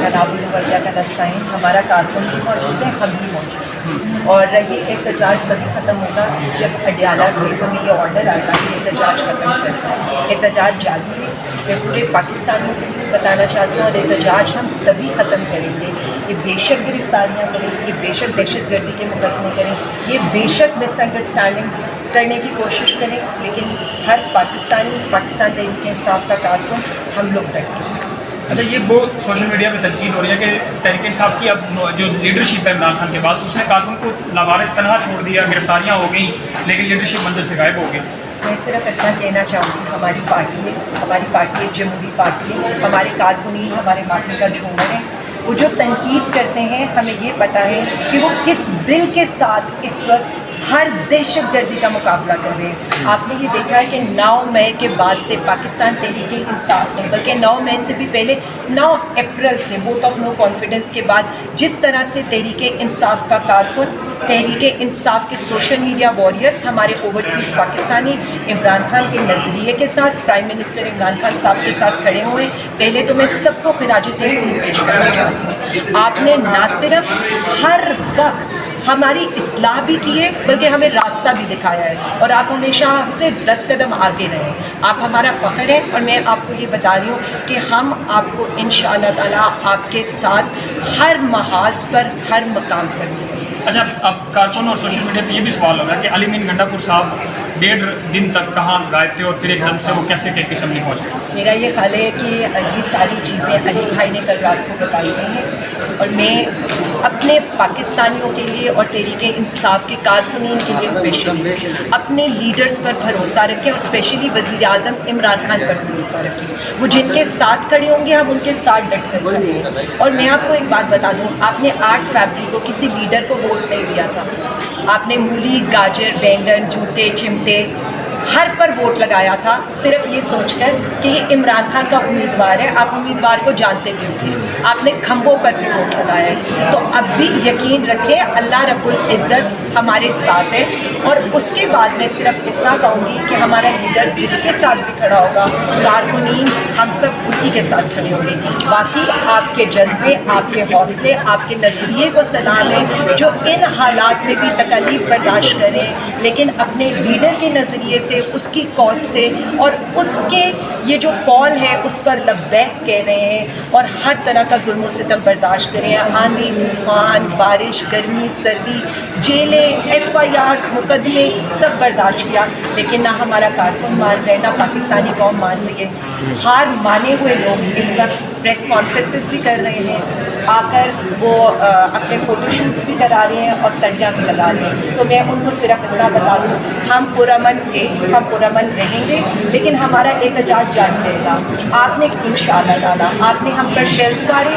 کا نسائن ہمارا کارکن بھی موجود ہے، ہم بھی موجود ہیں، اور یہ احتجاج تبھی ختم ہوگا جب اڈیالہ سے ہمیں یہ آرڈر آئے گا کہ احتجاج ختم کرنا ہے۔ احتجاج جاری ہے، میں پورے پاکستانیوں کو بتانا چاہتی ہوں، اور احتجاج ہم تبھی ختم کریں گے، یہ بے شک گرفتاریاں کریں، یہ بے شک دہشت گردی کے مقدمے کریں، یہ بے شک مس انڈرسٹینڈنگ کرنے کی کوشش کریں، لیکن ہر پاکستانی، پاکستان تحریک انصاف کا کارکن ہم لوگ ڈٹ کے۔ اچھا، یہ بہت سوشل میڈیا پہ تنقید ہو رہی ہے کہ تحریک انصاف کی اب جو لیڈرشپ ہے عمران خان کے بعد، اس نے کارکن کو لاوارث تنہا چھوڑ دیا، گرفتاریاں ہو گئیں لیکن لیڈرشپ منزل سے غائب ہو گئی۔ میں صرف اتنا کہنا چاہوں گی، ہماری پارٹی ہے جمہوری پارٹی ہے، ہمارے کارکنین ہمارے ماتھے کا جھومر ہے، وہ جو تنقید کرتے ہیں ہمیں یہ پتہ ہے کہ وہ کس دل کے ساتھ اس وقت ہر دہشت گردی کا مقابلہ کر رہے ہیں۔ آپ نے یہ دیکھا ہے کہ 9 مئی کے بعد سے پاکستان تحریک انصاف نے، بلکہ 9 مئی سے بھی پہلے 9 اپریل سے ووٹ آف نو کانفیڈنس کے بعد جس طرح سے تحریک انصاف کا کارکن، تحریک انصاف کے سوشل میڈیا واریئرس، ہمارے اوورسیز پاکستانی عمران خان کے نظریے کے ساتھ، پرائم منسٹر عمران خان صاحب کے ساتھ کھڑے ہوئے، پہلے تو میں سب کو خراج تحسین پیش کرنا چاہتی ہوں۔ آپ نے نہ صرف ہر وقت ہماری اصلاح بھی کی ہے بلکہ ہمیں راستہ بھی دکھایا ہے، اور آپ ہمیشہ ہم سے 10 قدم آگے رہے۔ آپ ہمارا فخر ہے، اور میں آپ کو یہ بتا رہی ہوں کہ ہم آپ کو انشاءاللہ تعالیٰ آپ کے ساتھ ہر محاذ پر، ہر مقام پر ملیں گے۔ اچھا، اب کارکن اور سوشل میڈیا پہ یہ بھی سوال ہوگا کہ علی مین گنڈا پور صاحب 1.5 دن تک کہاں غائب تھے اور پھر ایک دم سے وہ کیسے کہ اسمبلی پہنچ گئے؟ میرا یہ خیال ہے کہ یہ ساری چیزیں علی بھائی نے کل رات کو بتائی گئی ہیں، اور میں اپنے پاکستانیوں کے لیے اور تحریک انصاف کے کارکنین کے لیے اسپیشلی اپنے لیڈرز پر بھروسہ رکھیں، اور اسپیشلی وزیر اعظم عمران خان پر بھروسہ رکھیں۔ وہ جن کے ساتھ کھڑے ہوں گے ہم ان کے ساتھ ڈٹ کر کھڑے ہیں۔ اور میں آپ کو ایک بات بتا دوں، آپ نے 8 فیبرری کو کسی لیڈر کو ووٹ نہیں دیا تھا، آپ نے مولی، گاجر، بینگن، جوتے، چمٹے ہر پر ووٹ لگایا تھا، صرف یہ سوچ کر کہ یہ عمران خان کا امیدوار ہے۔ آپ امیدوار کو جانتے کیوں تھے؟ آپ نے کھمبوں پر بھی ووٹ لگایا ہے۔ تو اب بھی یقین رکھیں اللہ رب العزت ہمارے ساتھ ہے، اور اس کے بعد میں صرف اتنا کہوں گی کہ ہمارا لیڈر جس کے ساتھ بھی کھڑا ہوگا، کارکنین ہم سب اسی کے ساتھ کھڑے ہوں گے۔ باقی آپ کے جذبے، آپ کے حوصلے، آپ کے نظریے کو سلام ہے، جو ان حالات میں بھی تکلیف برداشت کریں، لیکن اپنے لیڈر کے نظریے سے، اس کی کال سے، اور اس کے یہ جو کال ہے اس پر لبیک کہہ رہے ہیں، اور ہر طرح کا ظلم و ستم برداشت کریں، آندھی، طوفان، بارش، گرمی، سردی، جیلیں، FIRs، مقدمے سب برداشت کیا، لیکن نہ ہمارا کارکن مان رہے، نہ پاکستانی قوم مان رہی ہے۔ ہار مانے ہوئے لوگ اس وقت پریس کانفرنسز بھی کر رہے ہیں، آ کر وہ اپنے فوٹو شوٹس بھی کرا رہے ہیں اور تڑیاں بھی لگا رہے ہیں۔ تو میں ان کو صرف اتنا بتا دوں، ہم پرامن تھے، ہم پرامن رہیں گے، لیکن ہمارا احتجاج جاری رہے گا۔ آپ نے انشاءاللہ تعالیٰ، آپ نے ہم پر شیلز مارے،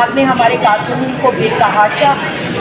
آپ نے ہمارے کارکنین کو بے تحاشا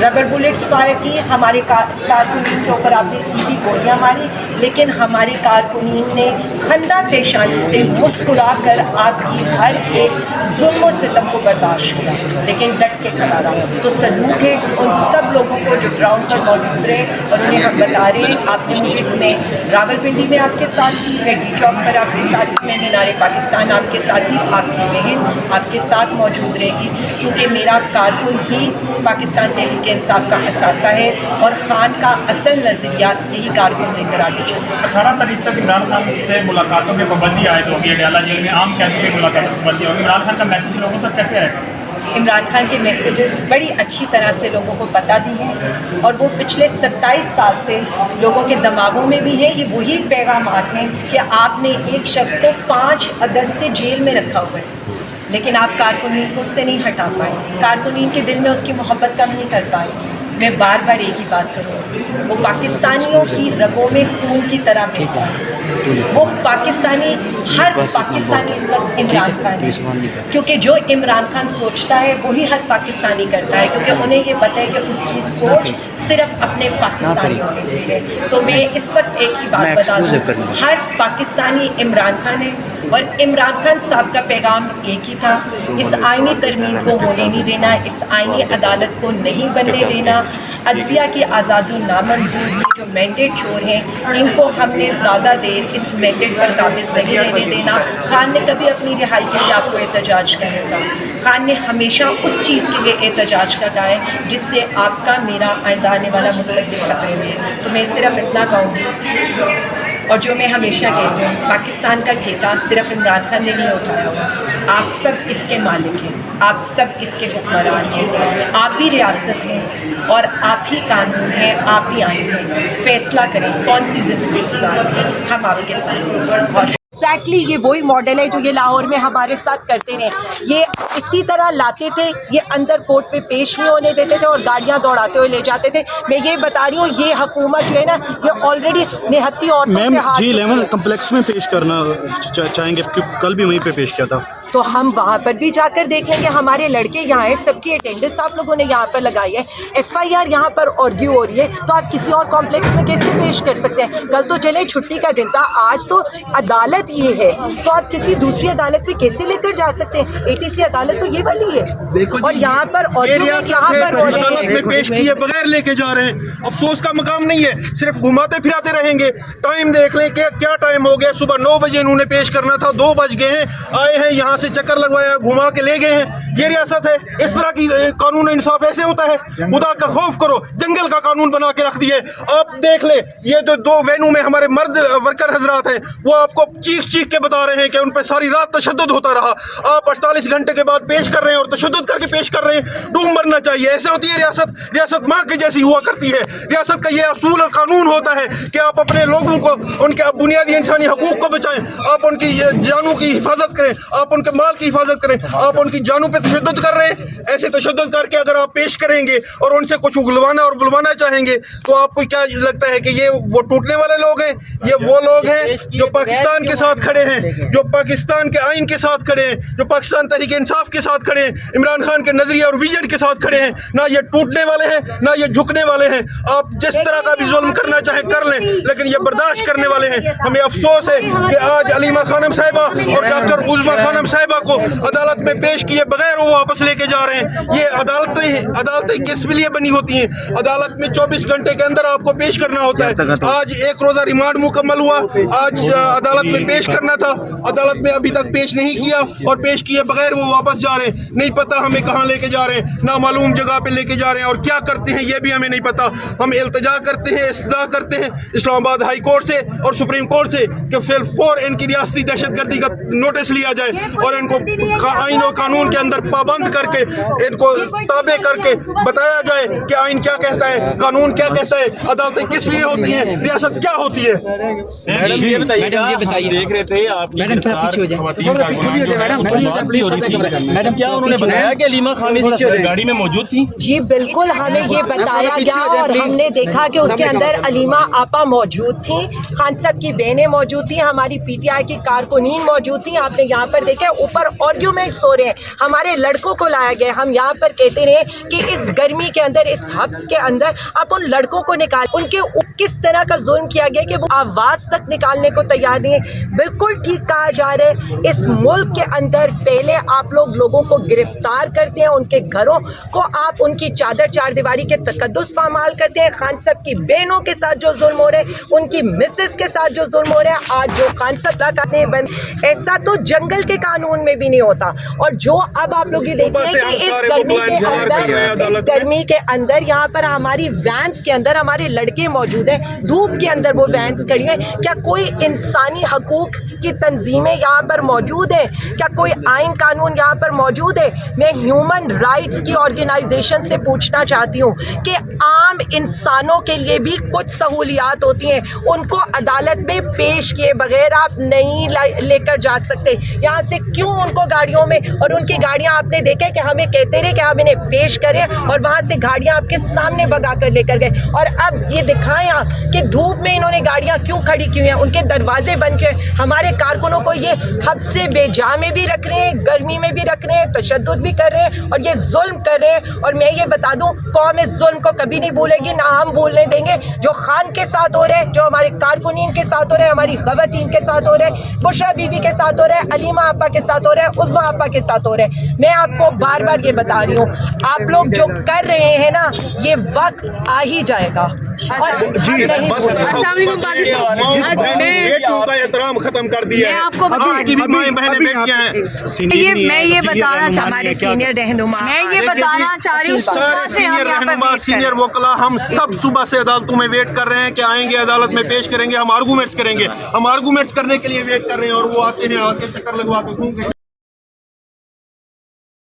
ربر بلٹس فائر کی، ہمارے کارکنین کے اوپر آپ نے سیدھی گولیاں ماری، لیکن ہمارے کارکنین نے خندہ پیشانی سے مسکرا کر آپ کی ہر ایک ظلم و ستم کو برداشت کیا، لیکن ڈٹ کے کھڑا رہا۔ تو سلوٹ ہے ان سب لوگوں کو جو گراؤنڈ پر موجود رہے، اور انہیں ہم بتا رہے ہیں، آپ نے مجھے، میں راول پنڈی میں آپ کے ساتھ تھی، میں ڈی چوک پر آپ کے ساتھ تھی، میں مینار پاکستان آپ کے ساتھ تھی، آپ کی بہن آپ کے ساتھ موجود رہے گی، کیونکہ میرا کارکن ہی پاکستان تحریک انصاف کا اثاثہ ہے، اور خان کا اصل نظریہ یہی کارکن لے کر آگے چلے۔ 18 تاریخ تک عمران خان سے ملاقاتوں میں پابندی عائد ہوگی، اڈیالہ جیل میں عام قیدیوں کی ملاقاتوں میں پابندی ہوگی۔ عمران خان کا میسج لوگوں تک کیسے آئے گا؟ عمران خان کے میسیجز بڑی اچھی طرح سے لوگوں کو بتا دی ہیں، اور وہ پچھلے 27 سال سے لوگوں کے دماغوں میں بھی ہیں۔ یہ وہی پیغامات ہیں کہ آپ نے ایک شخص کو 5 اگست سے جیل میں رکھا ہوا ہے، لیکن آپ کارکنین کو اس سے نہیں ہٹا پائے، کارکنین کے دل میں اس کی محبت کم نہیں کر پائے۔ میں بار بار ایک ہی بات کروں، وہ پاکستانیوں کی رگوں میں خون کی طرح بہتا ہے، وہ پاکستانی، ہر پاکستانی اس وقت عمران خان ہے، کیونکہ جو عمران خان سوچتا ہے وہی ہر پاکستانی کرتا ہے، کیونکہ انہیں یہ پتہ ہے کہ اس کی سوچ صرف اپنے پاکستانیوں کے لیے ہے۔ تو میں اس وقت ایک ہی بات بتا دوں، ہر پاکستانی عمران خان ہے، اور عمران خان صاحب کا پیغام ایک ہی تھا، اس آئینی ترمیم کو ہونے نہیں دینا، اس آئینی عدالت کو نہیں بننے دینا، अदलिया की आज़ादी नामंजूर की जो मैंडेट चोर हैं, इनको हमने ज़्यादा देर इस मैंडेट पर काबिज नहीं रहने देना। खान ने कभी अपनी रिहाई के लिए आपको एहतजाज का है कहा, खान ने हमेशा उस चीज़ के लिए एहतजाज का कहा है जिससे आपका मेरा आइंदा आने वाला मुस्तक़बिल खतरे में है। तो मैं सिर्फ इतना कहूँगी, और जो मैं हमेशा कहती हूँ, पाकिस्तान का ठेका सिर्फ इमरान खान ने नहीं उठाया हुआ, आप सब इसके मालिक हैं, आप सब इसके हुक्मरान हैं, आप ही रियासत हैं और आप ही कानून हैं, आप ही आइन हैं। फैसला करें कौन सी ज़िंदगी गुजारनी, हम आपके साथ हैं। एक्जैक्टली ये वही मॉडल है जो ये लाहौर में हमारे साथ करते रहे। ये इसी तरह लाते थे, ये अंदर कोर्ट पे पेश नहीं होने देते थे और गाड़ियाँ दौड़ाते हुए ले जाते थे। मैं ये बता रही हूँ, ये हुकूमत जो है ना, ये ऑलरेडी निहत्ती औरतों से हाथ G11 कम्प्लेक्स में पेश करना चाहेंगे, क्योंकि कल भी वहीं पे पेश किया था। तो हम वहाँ पर भी जाकर देख लेंगे। हमारे लड़के यहाँ हैं, सबकी अटेंडेंस आप लोगों ने यहाँ पर लगाई है, FIR यहाँ पर आर्ग्यू हो रही है, तो आप किसी और कॉम्प्लेक्स में कैसे पेश कर सकते हैं? कल तो चले छुट्टी का दिन था, आज तो अदालत ये है, तो आप किसी दूसरी अदालत में कैसे लेकर जा सकते हैं? ATC अदालत तो ये वाली है। देखो और यहाँ पर अदालत में पेश किए बगैर लेके जा रहे हैं। अफसोस का मकाम नहीं है, सिर्फ घुमाते फिराते रहेंगे। टाइम देख लें कि क्या टाइम हो गया, सुबह 9 बजे इन्होंने पेश करना था, 2 बज गए हैं, आए हैं यहाँ से चक्कर लगवाया, घुमा के ले गए हैं। ये रियासत है? इस तरह की कानून इंसाफ ऐसे होता है? खुदा का खौफ करो, जंगल का कानून बना के रख दिए। आप देख ले, ये जो 2 वेन्यू में हमारे मर्द वर्कर हजरात हैं, वो आपको चीख चीख के बता रहे हैं कि उन पर सारी रात तशद्दुद होता रहा। आप 48 घंटे के बाद पेश कर रहे हैं और तशद्दुद करके पेश कर रहे हैं। डूब मरना चाहिए। ऐसे होती है रियासत? रियासत माँ की जैसी हुआ करती है। रियासत का ये असूल और कानून होता है कि आप अपने लोगों को, उनके बुनियादी इंसानी हकूक को बचाएं, आप उनकी जानों की हिफाजत करें, आप उनके माल की हिफाजत करें। आप उनकी जानों पे तशद्दुद कर रहे हैं। ऐसे तशद्दुद करके अगर आप पेश करेंगे और उनसे कुछ उगलवाना और बुलवाना चाहेंगे, तो आपको क्या लगता है कि ये वो टूटने वाले लोग हैं? ये वो लोग हैं जो पाकिस्तान के साथ खड़े हैं, जो पाकिस्तान के आइन के साथ खड़े हैं, जो पाकिस्तान तहरीक इंसाफ के साथ खड़े हैं, इमरान खान के नजरिया और विजन के साथ खड़े हैं। ना ये टूटने वाले हैं, ना ये झुकने वाले हैं। आप जिस तरह का भी जुल्म करना चाहे कर लें, लेकिन ये बर्दाश्त करने वाले हैं। हमें अफसोस है कि आज अलीमा खानम साहिबा और डॉक्टर उज़मा खानम साहिबा को अदालत में पेश किए बगैर वो वापस लेके जा रहे हैं। ये अदालतें किस लिए बनी होती हैं? अदालत में 24 घंटे के अंदर आपको पेश करना होता है। आज 1 रोज़ा रिमांड मुकम्मल हुआ, आज अदालत में पेश करना था, अदालत में अभी तक पेश नहीं किया और पेश किए बगैर वो वापस जा रहे हैं। नहीं पता हमें कहाँ लेके जा रहे हैं, ना मालूम जगह पे लेके जा रहे हैं, और क्या करते हैं ये भी हमें नहीं पता। हम इल्तिजा करते हैं, इस्तदा करते हैं इस्लामाबाद हाई कोर्ट से और सुप्रीम कोर्ट से कि फिलफौर इनकी रियासती दहशतगर्दी का नोटिस लिया जाए और इनको आइन और कानून के अंदर पाबंद करके, इनको ताबे करके बताया जाए कि आइन क्या कहता है, कानून क्या कहता है, अदालतें किस लिए होती हैं, रियासत क्या होती है। मैडम ये बताइए, देख रहे थे आप मैडम थोड़ा पीछे हो जाए मैडम, क्या उन्होंने बताया कि अलीमा खान इस गाड़ी में मौजूद थी? जी बिल्कुल, हमें ये बताया गया और हमने देखा कि उसके अंदर अलीमा आपा मौजूद थी, खान साहब की बहनें मौजूद थी, हमारी PTI की कारकुनीन मौजूद थी। आपने यहाँ पर देखा ऊपर आर्ग्यूमेंट्स हो रहे हैं, हमारे लड़कों को लाया गया। हम यहाँ पर कहते रहे कि इस गर्मी के अंदर, इस हब्स के अंदर आप उन लड़कों को निकाल, उनके किस तरह का जुल्म किया गया कि वो आवाज़ तक निकालने को तैयार नहीं है। बिल्कुल ठीक कहा जा रहा है, इस मुल्क के अंदर पहले आप लोगों को गिरफ्तार करते हैं, उनके घरों को आप उनकी चादर चार दीवारी के तकद्दुस पामाल करते हैं। खान साहब की बहनों के साथ जो जुल्म हो रहे हैं, उनकी मिसेस के साथ जो जुल्म हो रहा है, आज जो खान साहब करने बंद, ऐसा तो जंगल के कानून में भी नहीं होता। और जो अब आप लोग ये देखते हैं कि इस गर्मी के अंदर यहाँ पर हमारी वैन्स के अंदर हमारे लड़के मौजूद हैं, धूप के अंदर वो वैन्स खड़ी हैं। क्या कोई इंसानी हकूक की तंजीमें यहाँ पर मौजूद हैं? क्या कोई आइन कानून यहाँ पर मौजूद है? मैं ह्यूमन राइट्स की ऑर्गेनाइजेशन से पूछना चाहती हूँ कि आम इंसानों के लिए भी कुछ सहूलियात होती हैं, उनको अदालत में पेश किए बगैर आप नहीं लेकर जा सकते। यहाँ से क्यों उनको गाड़ियों में, और उनकी गाड़ियाँ आपने देखे कि हमें कहते रहे कि हम इन्हें पेश करें और वहाँ से गाड़ियाँ आपके सामने भगा कर लेकर गए, और अब ये दिखाएं आप कि धूप में इन्होंने गाड़ियाँ क्यों खड़ी की हैं, उनके दरवाजे बंद किए। हमारे कारकुनों को ये हद से बेजा में भी रख रहे हैं, गर्मी में भी रख रहे हैं, तशद्दुद भी कर रहे हैं और ये जुल्म कर रहे हैं। और मैं ये बता दूं, कौम इस जुल्म को कभी नहीं भूलेगी, ना हम भूलने देंगे। जो खान के साथ हो रहे हैं, जो हमारे कारकुनीन के साथ हो रहे हैं, हमारी खवातीन के साथ हो रहे हैं, बुशरा बीबी के साथ हो रहे हैं, अलीमा आपा के साथ हो रहे हैं, उज़मा आपा के साथ हो रहे हैं, मैं आपको बार बार یہ بتا رہی ہوں آپ لوگ جو کر رہے ہیں نا یہ وقت آ ہی جائے گا اور جی نہیں بس بھولنا۔ بیٹوں کا احترام ختم کر دیا ہے، آپ کو آپ کی بھی مائیں بہنیں بیٹیاں ہیں۔ میں یہ بتانا چاہ ہمارے سینئر رہنما میں یہ بتانا چاہ رہی ہوں صبح سے ہم سینئر یہاں رہنما پر سینئر وکلا ہم سب صبح سے عدالتوں میں ویٹ کر رہے ہیں کہ آئیں گے عدالت میں پیش کریں گے، ہم آرگومنٹس کریں گے، ہم آرگومنٹس کرنے کے لیے ویٹ کر رہے ہیں اور وہ آتے ہیں آ کے چکر لگوا کے گھوم کے